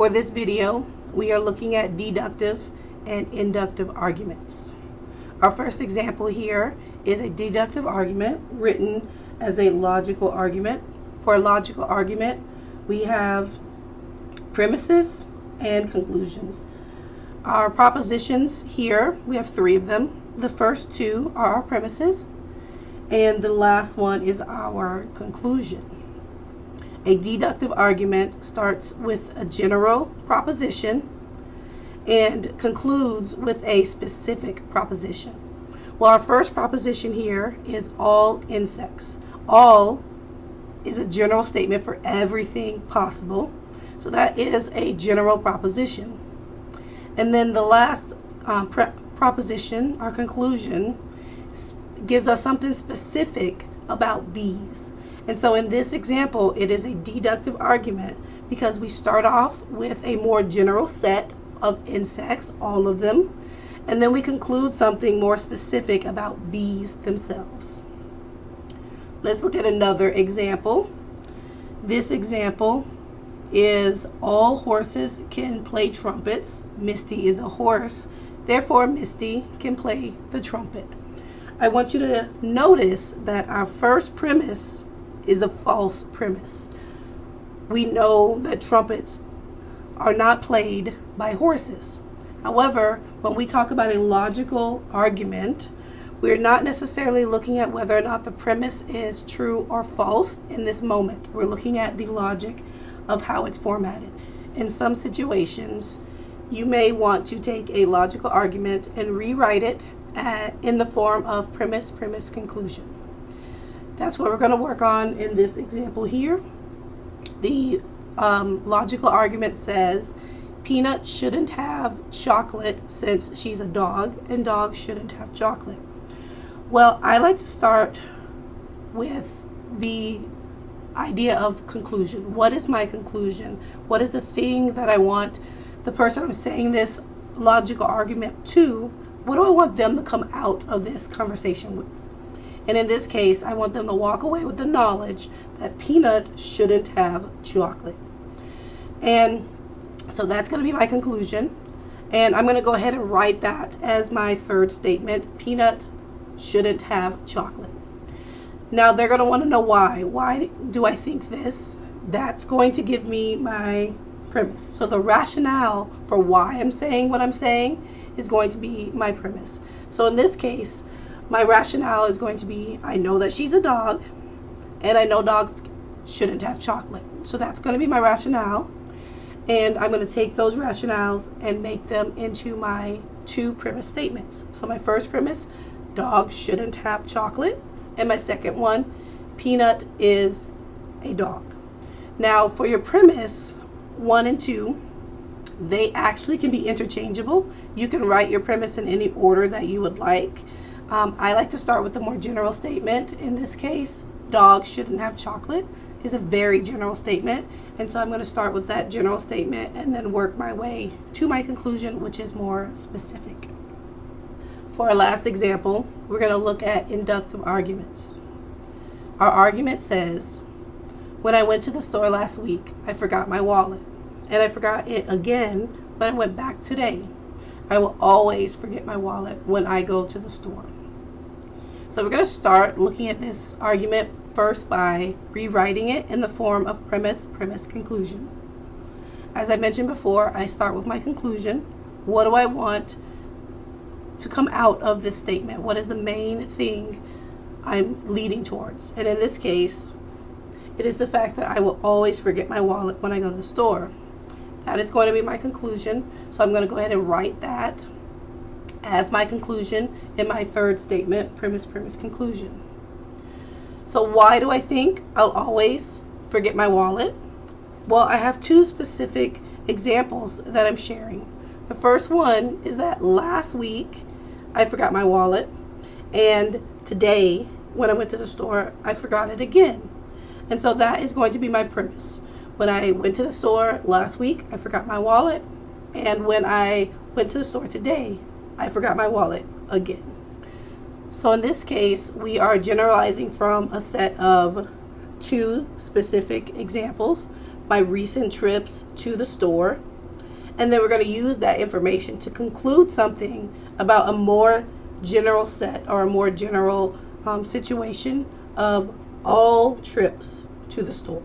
For this video, we are looking at deductive and inductive arguments. Our first example here is a deductive argument written as a logical argument. For a logical argument, we have premises and conclusions. Our propositions here, we have three of them. The first two are our premises, and the last one is our conclusion. A deductive argument starts with a general proposition and concludes with a specific proposition. Well, our first proposition here is all insects. All is a general statement for everything possible. So that is a general proposition. And then the last proposition, our conclusion, gives us something specific about bees. And so in this example, it is a deductive argument because we start off with a more general set of insects, all of them, and then we conclude something more specific about bees themselves. Let's look at another example. This example is all horses can play trumpets. Misty is a horse, therefore Misty can play the trumpet. I want you to notice that our first premise is a false premise. We know that trumpets are not played by horses. However, when we talk about a logical argument, we're not necessarily looking at whether or not the premise is true or false in this moment. We're looking at the logic of how it's formatted. In some situations, you may want to take a logical argument and rewrite it in the form of premise, conclusion. That's what we're going to work on in this example here. The logical argument says Peanut shouldn't have chocolate since she's a dog, and dogs shouldn't have chocolate. Well, I like to start with the idea of conclusion. What is my conclusion? What is the thing that I want the person I'm saying this logical argument to, what do I want them to come out of this conversation with? And in this case, I want them to walk away with the knowledge that Peanut shouldn't have chocolate. And so that's going to be my conclusion. And I'm going to go ahead and write that as my third statement. Peanut shouldn't have chocolate. Now they're going to want to know why. Why do I think this? That's going to give me my premise. So the rationale for why I'm saying what I'm saying is going to be my premise. So in this case, my rationale is going to be, I know that she's a dog, and I know dogs shouldn't have chocolate. So that's going to be my rationale. And I'm going to take those rationales and make them into my two premise statements. So my first premise, dogs shouldn't have chocolate. And my second one, Peanut is a dog. Now for your premise 1 and 2, they actually can be interchangeable. You can write your premise in any order that you would like. I like to start with the more general statement. In this case, dogs shouldn't have chocolate is a very general statement. And so I'm going to start with that general statement and then work my way to my conclusion, which is more specific. For our last example, we're going to look at inductive arguments. Our argument says, when I went to the store last week, I forgot my wallet. And I forgot it again when I went back today. I will always forget my wallet when I go to the store. So we're going to start looking at this argument first by rewriting it in the form of premise, conclusion. As I mentioned before, I start with my conclusion. What do I want to come out of this statement? What is the main thing I'm leading towards? And in this case, it is the fact that I will always forget my wallet when I go to the store. That is going to be my conclusion. So I'm going to go ahead and write that as my conclusion in my third statement, premise, conclusion. So why do I think I'll always forget my wallet? Well, I have two specific examples that I'm sharing. The first one is that last week I forgot my wallet, and today when I went to the store I forgot it again. And so that is going to be my premise. When I went to the store last week, I forgot my wallet, and when I went to the store today, I forgot my wallet again. So in this case, we are generalizing from a set of two specific examples. My recent trips to the store And then we're going to use that information to conclude something about a more general set or a more general situation of all trips to the store.